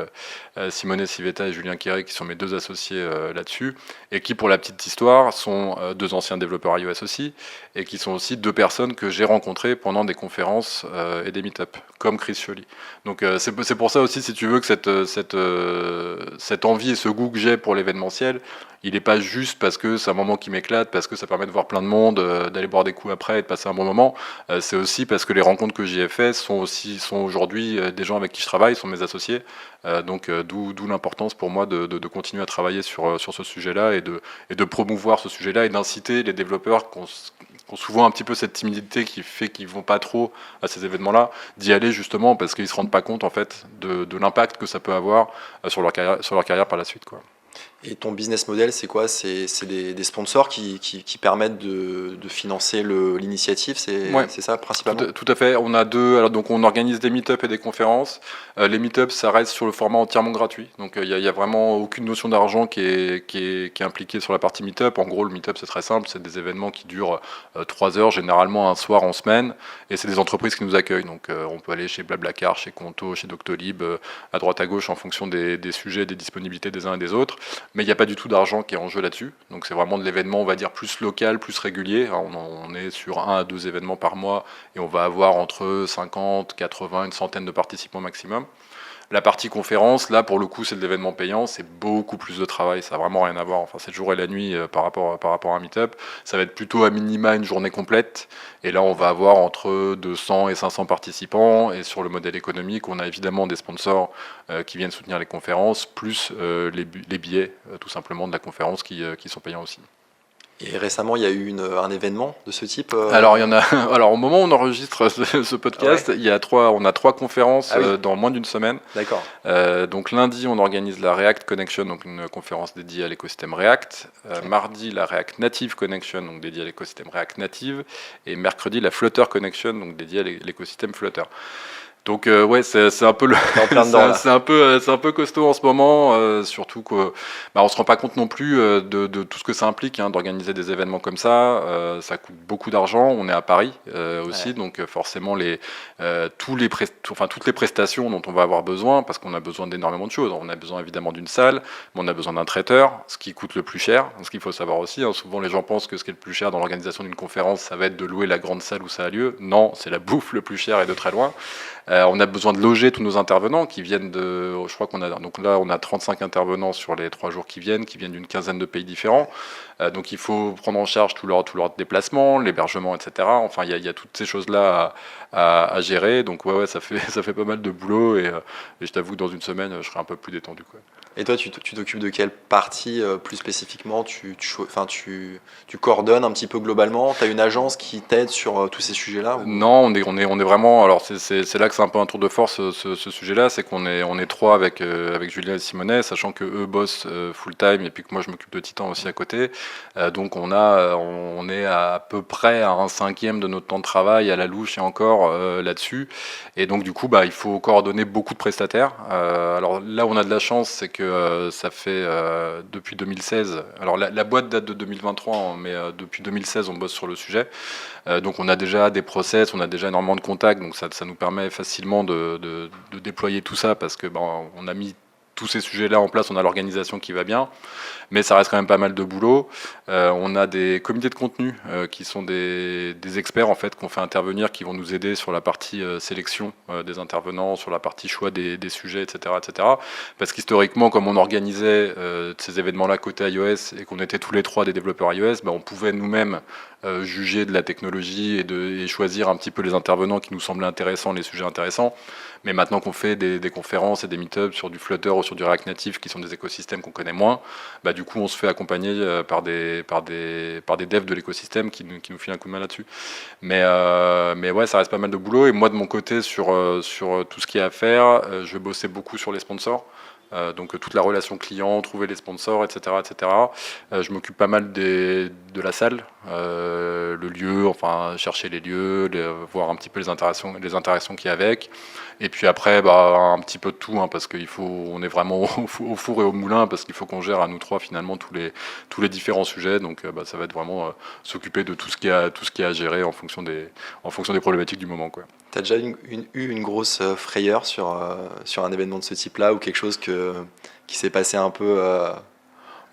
Simone Civetta et Julien Quiré, qui sont mes 2 associés là-dessus, et qui, pour la petite histoire, sont 2 anciens développeurs iOS aussi, et qui sont aussi 2 personnes que j'ai rencontrées pendant des conférences et des meet-up, comme Chris Chioli. Donc c'est pour ça aussi, si tu veux, que cette envie et ce goût que j'ai pour l'événementiel, il n'est pas juste parce que c'est un moment qui m'éclate, parce que ça permet de voir plein de monde, d'aller boire des coups après et de passer un bon moment. C'est aussi parce que les rencontres que j'y ai faites sont aujourd'hui des gens avec qui je travaille, sont mes associés. Donc d'où l'importance pour moi de continuer à travailler sur ce sujet-là et de promouvoir ce sujet-là et d'inciter les développeurs qui ont souvent un petit peu cette timidité qui fait qu'ils vont pas trop à ces événements-là, d'y aller justement parce qu'ils se rendent pas compte en fait de l'impact que ça peut avoir sur leur carrière par la suite, quoi. Et ton business model, c'est quoi? C'est des sponsors qui permettent de financer l'initiative, c'est ça principalement? Tout à fait. On a 2. Alors donc on organise des meet-up et des conférences. Les meet-up, ça reste sur le format entièrement gratuit. Donc il y a vraiment aucune notion d'argent qui est impliquée sur la partie meet-up. En gros, le meet-up, c'est très simple. C'est des événements qui durent 3 heures, généralement un soir en semaine. Et c'est des entreprises qui nous accueillent. Donc on peut aller chez Blablacar, chez Conto, chez Doctolib, à droite à gauche en fonction des sujets, des disponibilités des uns et des autres. Mais il n'y a pas du tout d'argent qui est en jeu là-dessus. Donc c'est vraiment de l'événement, on va dire, plus local, plus régulier. Alors, on est sur 1 à 2 événements par mois et on va avoir entre 50, 80, une centaine de participants maximum. La partie conférence, là, pour le coup, c'est de l'événement payant, c'est beaucoup plus de travail, ça n'a vraiment rien à voir. Enfin, c'est le jour et la nuit par rapport à un meet-up. Ça va être plutôt à minima une journée complète. Et là, on va avoir entre 200 et 500 participants. Et sur le modèle économique, on a évidemment des sponsors qui viennent soutenir les conférences, plus les billets, tout simplement, de la conférence qui sont payants aussi. Et récemment, il y a eu un événement de ce type Alors, il y en a. Alors, au moment où on enregistre ce podcast, on a 3 conférences dans moins d'une semaine. D'accord. Donc, lundi, on organise la React Connection, donc une conférence dédiée à l'écosystème React. Mardi, la React Native Connection, donc dédiée à l'écosystème React Native. Et mercredi, la Flutter Connection, donc dédiée à l'écosystème Flutter. Donc c'est un peu c'est un peu costaud en ce moment, surtout que on se rend pas compte non plus de tout ce que ça implique d'organiser des événements comme ça. Ça coûte beaucoup d'argent. On est à Paris aussi, donc forcément toutes les prestations dont on va avoir besoin, parce qu'on a besoin d'énormément de choses. On a besoin évidemment d'une salle, mais on a besoin d'un traiteur, ce qui coûte le plus cher. Ce qu'il faut savoir aussi, souvent les gens pensent que ce qui est le plus cher dans l'organisation d'une conférence, ça va être de louer la grande salle où ça a lieu. Non, c'est la bouffe le plus cher et de très loin. On a besoin de loger tous nos intervenants qui viennent je crois qu'on a, donc là on a 35 intervenants sur les 3 jours qui viennent d'une quinzaine de pays différents. Donc il faut prendre en charge tout leur déplacement, l'hébergement, etc. Enfin il y a toutes ces choses-là à gérer. Donc ça fait pas mal de boulot et je t'avoue que dans une semaine je serai un peu plus détendu, quoi. Et toi, tu t'occupes de quelle partie plus spécifiquement tu coordonnes un petit peu globalement? Tu as une agence qui t'aide sur tous ces sujets-là ou... Non, on est vraiment. Alors c'est là que c'est un peu un tour de force ce sujet-là, c'est qu'on est 3 avec Julien et Simonet, sachant que eux bossent full time et puis que moi je m'occupe de Titan aussi à côté. Donc on est à peu près à 1/5 de notre temps de travail à la louche et encore là-dessus. Et donc du coup il faut coordonner beaucoup de prestataires. Alors là où on a de la chance, c'est que ça fait depuis 2016. Alors la boîte date de 2023, mais depuis 2016 on bosse sur le sujet. Donc on a déjà des process, on a déjà énormément de contacts, donc ça nous permet facilement de déployer tout ça parce que on a mis tous ces sujets-là en place, on a l'organisation qui va bien, mais ça reste quand même pas mal de boulot. On a des comités de contenu qui sont des experts en fait qu'on fait intervenir, qui vont nous aider sur la partie sélection des intervenants, sur la partie choix des sujets, etc., etc. Parce qu'historiquement, comme on organisait ces événements-là côté iOS et qu'on était tous les 3 des développeurs iOS, on pouvait nous-mêmes juger de la technologie et choisir un petit peu les intervenants qui nous semblaient intéressants, les sujets intéressants. Mais maintenant qu'on fait des conférences et des meet-ups sur du Flutter ou sur du React Native, qui sont des écosystèmes qu'on connaît moins, du coup on se fait accompagner par des devs de l'écosystème qui nous filent un coup de main là-dessus. Mais ouais, ça reste pas mal de boulot. Et moi de mon côté, sur tout ce qu'il y a à faire, je vais bosser beaucoup sur les sponsors. Donc toute la relation client, trouver les sponsors, etc., etc. Je m'occupe pas mal de la salle, le lieu, enfin chercher les lieux, voir un petit peu les interactions qu'il y a avec. Et puis après, un petit peu de tout, parce on est vraiment au four et au moulin, parce qu'il faut qu'on gère à nous 3 finalement tous les différents sujets. Donc ça va être vraiment s'occuper de tout ce qu'il y a à gérer en fonction des problématiques du moment, quoi. Tu as déjà eu une grosse frayeur sur un événement de ce type-là ou quelque chose qui s'est passé un peu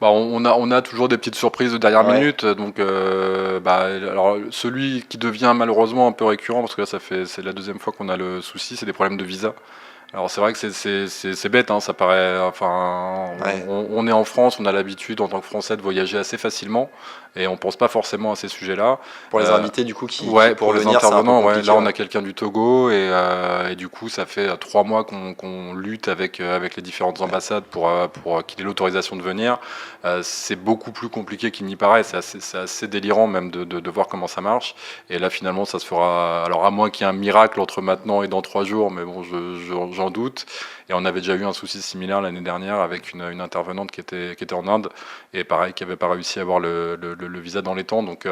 on a toujours des petites surprises de dernière minute. Donc, alors, celui qui devient malheureusement un peu récurrent, parce que là, c'est la deuxième fois qu'on a le souci, c'est des problèmes de visa. Alors c'est vrai que c'est bête, ça paraît. Enfin, on est en France, on a l'habitude en tant que Français de voyager assez facilement, et on pense pas forcément à ces sujets-là. Pour les invités du coup pour les intervenants, là on a quelqu'un du Togo et du coup ça fait 3 mois qu'on lutte avec les différentes ambassades pour qu'il ait l'autorisation de venir. C'est beaucoup plus compliqué qu'il n'y paraît. C'est assez délirant même de voir comment ça marche. Et là finalement ça se fera. Alors à moins qu'il y ait un miracle entre maintenant et dans 3 jours, mais bon j'en doute. Et on avait déjà eu un souci similaire l'année dernière avec une intervenante qui était en Inde et pareil, qui n'avait pas réussi à avoir le visa dans les temps. Donc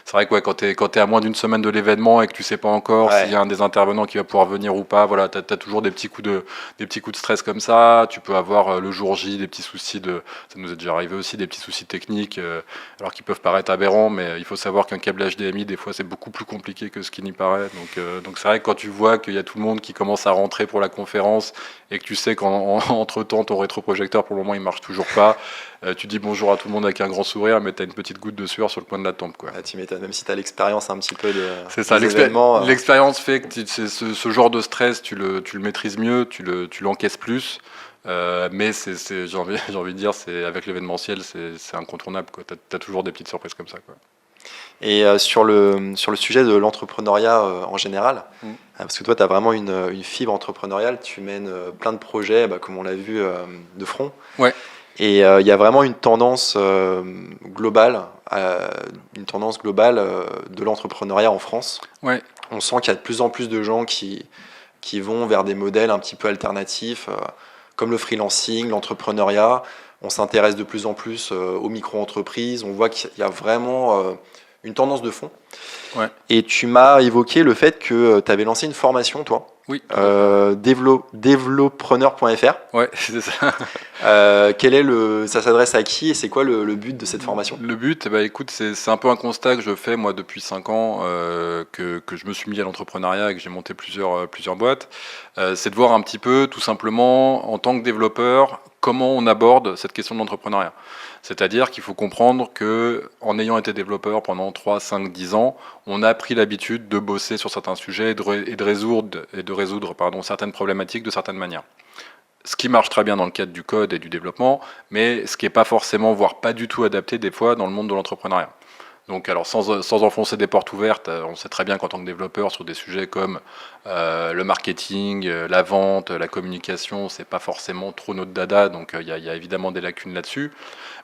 c'est vrai que quand tu es à moins d'une semaine de l'événement et que tu sais pas encore s'il y a un des intervenants qui va pouvoir venir ou pas, voilà, tu as toujours des petits coups de stress comme ça. Tu peux avoir le jour J des petits soucis ça nous est déjà arrivé aussi, des petits soucis techniques alors qui peuvent paraître aberrants, mais il faut savoir qu'un câble HDMI des fois c'est beaucoup plus compliqué que ce qui n'y paraît. Donc c'est vrai que quand tu vois qu'il y a tout le monde qui commence à rentrer pour la conférence, conférence et que tu sais qu'entre-temps, ton rétroprojecteur, pour le moment, il marche toujours pas, tu dis bonjour à tout le monde avec un grand sourire, mais tu as une petite goutte de sueur sur le coin de la tempe, quoi. Ah, tu m'étonnes, même si tu as l'expérience un petit peu C'est ça, des événements. l'expérience fait que ce genre de stress, tu le maîtrises mieux, tu l'encaisses plus. Mais j'ai envie de dire, avec l'événementiel, c'est incontournable. Tu as toujours des petites surprises comme ça, quoi. Et sur le sujet de l'entrepreneuriat en général, parce que toi, tu as vraiment une fibre entrepreneuriale, tu mènes plein de projets, comme on l'a vu, de front. Ouais. Et il y a vraiment une tendance globale, de l'entrepreneuriat en France. Ouais. On sent qu'il y a de plus en plus de gens qui vont vers des modèles un petit peu alternatifs, comme le freelancing, l'entrepreneuriat. On s'intéresse de plus en plus aux micro-entreprises. On voit qu'il y a vraiment une tendance de fond. Ouais. Et tu m'as évoqué le fait que tu avais lancé une formation, toi. Oui. Développreneur.fr. Ouais, c'est ça. Ça s'adresse à qui et c'est quoi le but de cette formation? Le but, écoute, c'est un peu un constat que je fais moi depuis 5 ans, que je me suis mis à l'entrepreneuriat et que j'ai monté plusieurs boîtes. C'est de voir un petit peu, tout simplement, en tant que développeur, comment on aborde cette question de l'entrepreneuriat. C'est-à-dire qu'il faut comprendre que, en ayant été développeur pendant 3, 5, 10 ans, on a pris l'habitude de bosser sur certains sujets et de résoudre certaines problématiques de certaines manières. Ce qui marche très bien dans le cadre du code et du développement, mais ce qui n'est pas forcément, voire pas du tout adapté des fois dans le monde de l'entrepreneuriat. Donc, alors sans enfoncer des portes ouvertes, on sait très bien qu'en tant que développeur, sur des sujets comme le marketing, la vente, la communication, c'est pas forcément trop notre dada, donc il y a évidemment des lacunes là-dessus.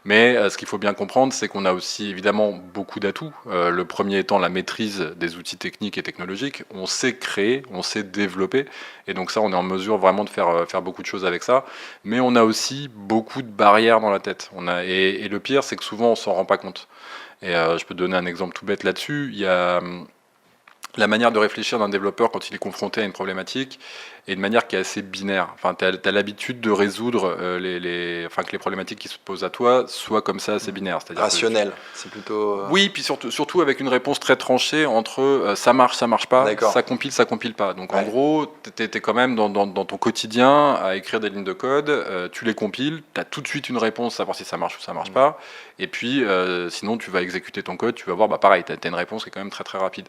Mais ce qu'il faut bien comprendre, c'est qu'on a aussi évidemment beaucoup d'atouts. Le premier étant la maîtrise des outils techniques et technologiques. On sait créer, on sait développer, et donc ça, on est en mesure vraiment de faire beaucoup de choses avec ça. Mais on a aussi beaucoup de barrières dans la tête. Et le pire, c'est que souvent, on s'en rend pas compte. Et je peux te donner un exemple tout bête là-dessus. Il y a la manière de réfléchir d'un développeur quand il est confronté à une problématique est une manière qui est assez binaire. Enfin, tu as l'habitude de résoudre que les problématiques qui se posent à toi soient comme ça, assez binaires. C'est-à-dire rationnel, c'est plutôt... Oui, puis surtout avec une réponse très tranchée entre ça marche pas, ça compile pas. Donc en gros, tu es quand même dans ton quotidien à écrire des lignes de code, tu les compiles, tu as tout de suite une réponse, savoir si ça marche ou ça marche pas, et puis sinon tu vas exécuter ton code, tu vas voir, pareil, tu as une réponse qui est quand même très très rapide.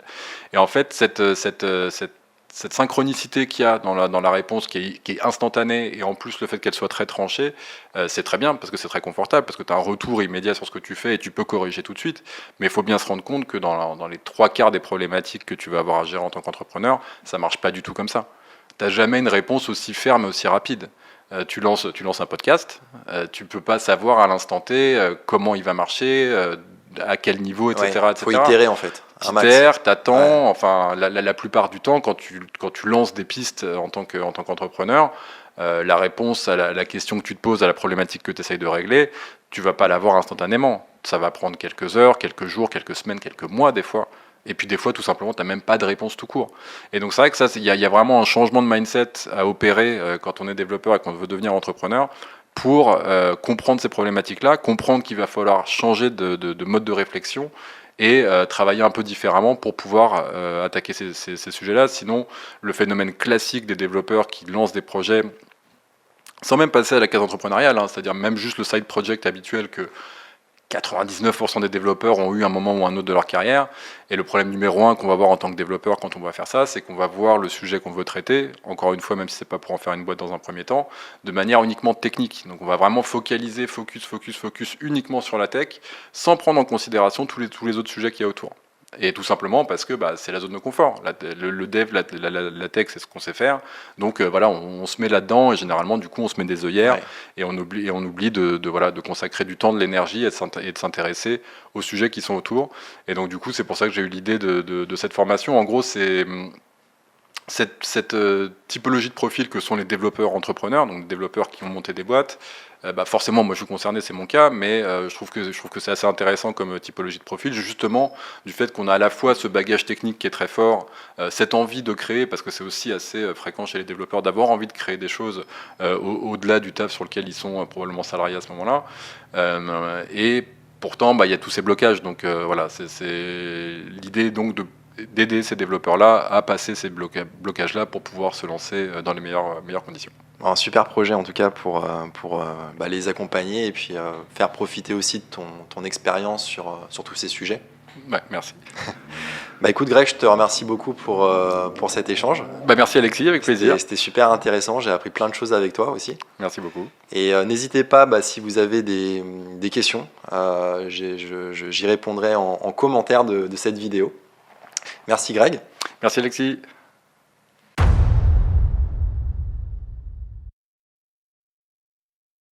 Et en fait, cette synchronicité qu'il y a dans la réponse qui est instantanée, et en plus le fait qu'elle soit très tranchée, c'est très bien parce que c'est très confortable, parce que tu as un retour immédiat sur ce que tu fais et tu peux corriger tout de suite. Mais il faut bien se rendre compte que dans les 3/4 des problématiques que tu vas avoir à gérer en tant qu'entrepreneur, ça marche pas du tout comme ça. Tu n'as jamais une réponse aussi ferme et aussi rapide. Tu lances un podcast, tu peux pas savoir à l'instant T comment il va marcher, à quel niveau, etc. Il faut itérer en fait. T'attends, enfin la plupart du temps quand tu lances des pistes en tant qu'entrepreneur, la réponse à la question que tu te poses, à la problématique que tu essayes de régler, tu vas pas l'avoir instantanément. Ça va prendre quelques heures, quelques jours, quelques semaines, quelques mois des fois. Et puis des fois, tout simplement, tu n'as même pas de réponse tout court. Et donc c'est vrai que ça, il y a vraiment un changement de mindset à opérer quand on est développeur et qu'on veut devenir entrepreneur, pour comprendre ces problématiques-là, comprendre qu'il va falloir changer de mode de réflexion et travailler un peu différemment pour pouvoir attaquer ces sujets-là. Sinon, le phénomène classique des développeurs qui lancent des projets sans même passer à la case entrepreneuriale, c'est-à-dire même juste le side project habituel que 99% des développeurs ont eu un moment ou un autre de leur carrière. Et le problème numéro 1 qu'on va voir en tant que développeur quand on va faire ça, c'est qu'on va voir le sujet qu'on veut traiter, encore une fois, même si c'est pas pour en faire une boîte dans un premier temps, de manière uniquement technique. Donc on va vraiment focaliser, focus uniquement sur la tech, sans prendre en considération tous les autres sujets qu'il y a autour. Et tout simplement parce que c'est la zone de confort. Le dev, la tech, c'est ce qu'on sait faire. Donc on se met là-dedans et généralement, du coup, on se met des œillères et on oublie de consacrer du temps, de l'énergie et de s'intéresser aux sujets qui sont autour. Et donc, du coup, c'est pour ça que j'ai eu l'idée de cette formation. En gros, c'est cette typologie de profil que sont les développeurs entrepreneurs, donc développeurs qui ont monté des boîtes. Forcément, moi je suis concerné, c'est mon cas, mais je trouve que c'est assez intéressant comme typologie de profil, justement du fait qu'on a à la fois ce bagage technique qui est très fort, cette envie de créer, parce que c'est aussi assez fréquent chez les développeurs d'avoir envie de créer des choses au-delà du taf sur lequel ils sont probablement salariés à ce moment-là, et pourtant il y a tous ces blocages, donc voilà, c'est l'idée donc de d'aider ces développeurs-là à passer ces blocages-là pour pouvoir se lancer dans les meilleures conditions. Un super projet en tout cas pour les accompagner et puis faire profiter aussi de ton expérience sur tous ces sujets. Ouais, merci. Écoute Greg, je te remercie beaucoup pour cet échange. Merci Alexis, avec plaisir. C'était super intéressant, j'ai appris plein de choses avec toi aussi. Merci beaucoup. Et n'hésitez pas, si vous avez des questions, j'y répondrai en commentaire de cette vidéo. Merci Greg. Merci Alexis.